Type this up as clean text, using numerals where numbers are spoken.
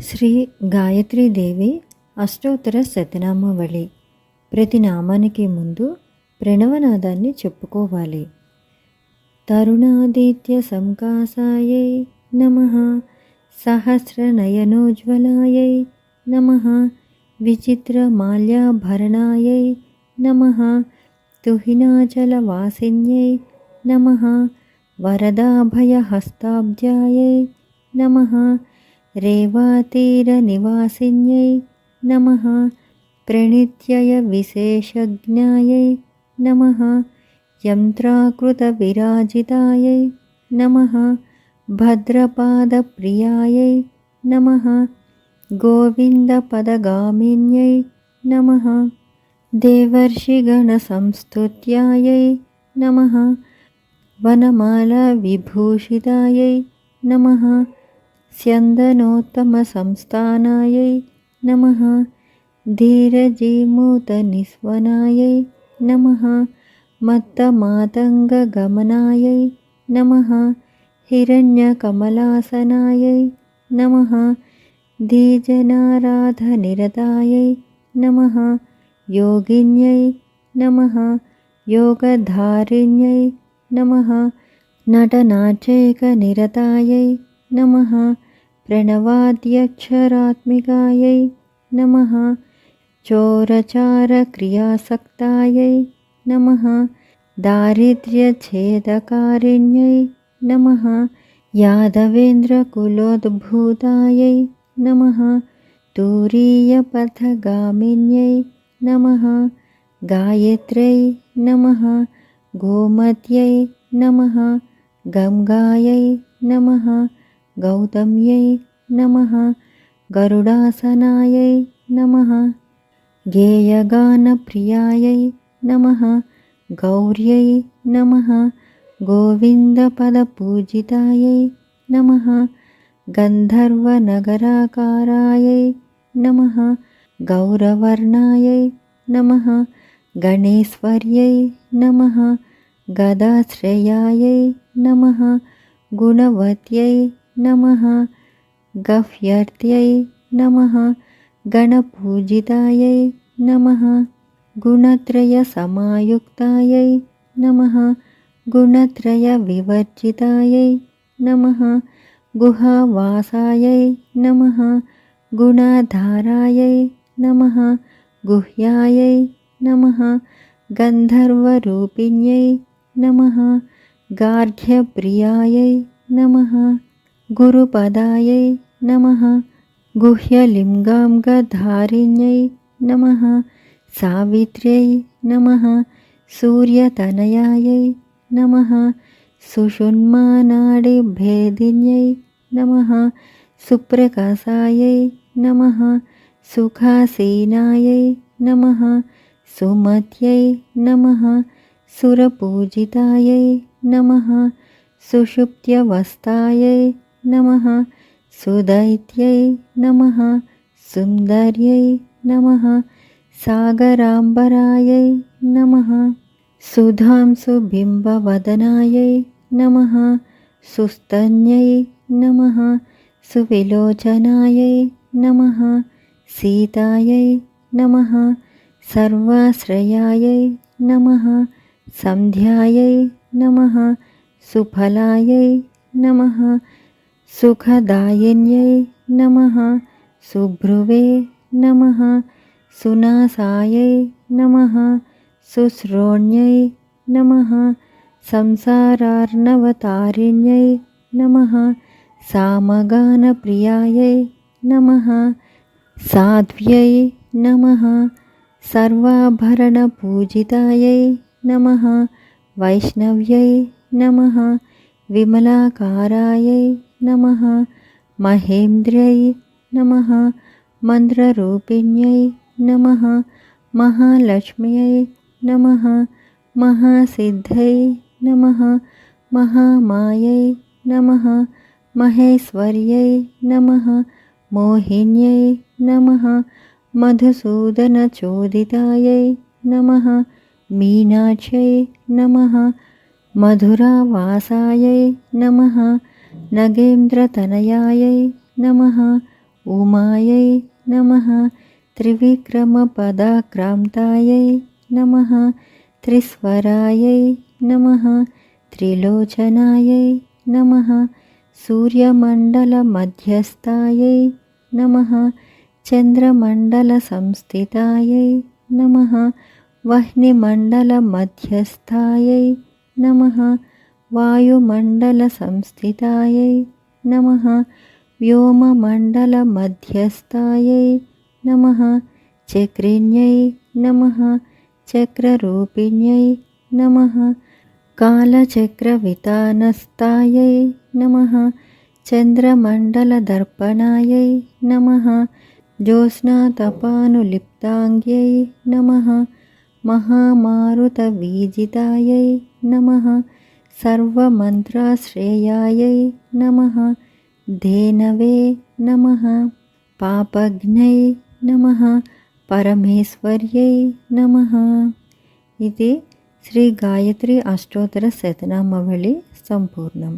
శ్రీ గాయత్రీదేవి అష్టోత్తర శతనామావళి. ప్రతి నామానికి ముందు ప్రణవనాదాన్ని చెప్పుకోవాలి. తరుణాదిత్య సంకాసాయై నమః, సహస్రనయనోజ్వలాయై నమః, విచిత్రమాల్యాభరణాయై నమః, తుహినాచలవాసిన్యై నమః, వరదాభయహస్తాబ్జాయై నమః, रेवातीरनिवासिन्यै नमः, प्रणित्ययविशेषज्ञायै नमः, यन्त्राकृतविराजितायै नमः, भद्रपादप्रियायै नमः, गोविन्दपदगामिन्यै नमः, देवर्षिगणसंस्तुत्यायै नमः, वनमालाविभूषितायै नमः, स्यन्दनोत्तमसंस्थानायै नमः, धीरजीमूतनिस्वनायै नमः, मत्तमातङ्गगमनायै नमः, हिरण्यकमलासनायै नमः, धीजनाराधनिरतायै नमः, योगिन्यै नमः, योगधारिण्यै नमः, नटनाट्यैकनिरतायै नमः, प्रणवाद्यक्षरात्मिकायै नमः, चोरचारक्रियासक्तायै नमः, दारिद्र्यच्छेदकारिण्यै नमः, यादवेन्द्रकुलोद्भूतायै नमः, तुरीयपथगामिन्यै नमः, गायत्र्यै नमः, गोमत्यै नमः, गङ्गायै नमः, गौतम्यै नमः, गरुडासनायै नमः, गेयगानप्रियायै नमः, गौर्यै नमः, गोविन्दपदपूजितायै नमः, गन्धर्वनगराकारायै नमः, गौरवर्णायै नमः, गणेश्वर्यै नमः, गदाश्रयायै नमः, गुणवत्यै नमः, गह्यर्त्यै नमः, गणपूजितायै नमः, गुणत्रयसमायुक्तायै नमः, गुणत्रयविवर्जितायै नमः, गुहावासायै नमः, गुणाधारायै नमः, गुह्यायै नमः, गन्धर्वरूपिण्यै नमः, गार्ग्यप्रियायै नमः, गुरुपदायै नमः, गुह्यलिङ्गाङ्गधारिण्यै नमः, सावित्र्यै नमः, सूर्यतनयायै नमः, सुषुम्नानाडिभेदिन्यै नमः, सुप्रकाशायै नमः, सुखासीनायै नमः, सुमत्यै नमः, सुरपूजितायै नमः, सुषुप्त्यवस्थायै नमः, सुदैत्यै नमः, सुन्दर्यै नमः, सागराम्बरायै नमः, सुधांशुबिम्बवदनायै नमः, सुस्तन्यै नमः, सुविलोचनायै नमः, सीतायै नमः, सर्वाश्रयायै नमः, सन्ध्यायै नमः, सुफलायै नमः, सुखदायिन्यै नमः, सुभ्रुवे नमः, सुनासायै नमः, सुश्रोण्यै नमः, संसारार्णवतारिण्यै नमः, सामगानप्रियायै नमः, साध्व्यै नमः, सर्वाभरणपूजितायै नमः, वैष्णव्यै नमः, विमलाकारायै नमः, महेन्द्र्यै नमः, मन्त्ररूपिण्यै नमः, महालक्ष्म्यै नमः, महासिद्ध्यै नमः, महामायै नमः, महेश्वर्यै नमः, मोहिन्यै नमः, मधुसूदनचोदितायै नमः, मीनाक्ष्यै नमः, मधुरावासायै नमः, नगेन्द्रतनयायै नमः, उमायै नमः त्रिविक्रमपदाक्रान्तायै नमः त्रिस्वरायै नमः त्रिलोचनायै नमः सूर्यमण्डलमध्यस्थायै नमः चन्द्रमण्डलसंस्थितायै नमः वह्निमण्डलमध्यस्थायै नमः वायुमण्डलसंस्थितायै नमः व्योममण्डलमध्यस्थायै नमः चक्रिण्यै नमः चक्ररूपिण्यै नमः कालचक्रवितानस्थायै नमः चन्द्रमण्डलदर्पणायै नमः ज्योत्स्नातपानुलिप्ताङ्ग्यै नमः महामारुतवीजितायै नमः सर्वमन्त्राश्रेयायै नमः धेनवे नमः पापघ्नै नमः परमेश्वर्यै नमः। इति श्री गायत्री अष्टोत्तर शतनामावली सम्पूर्णम्।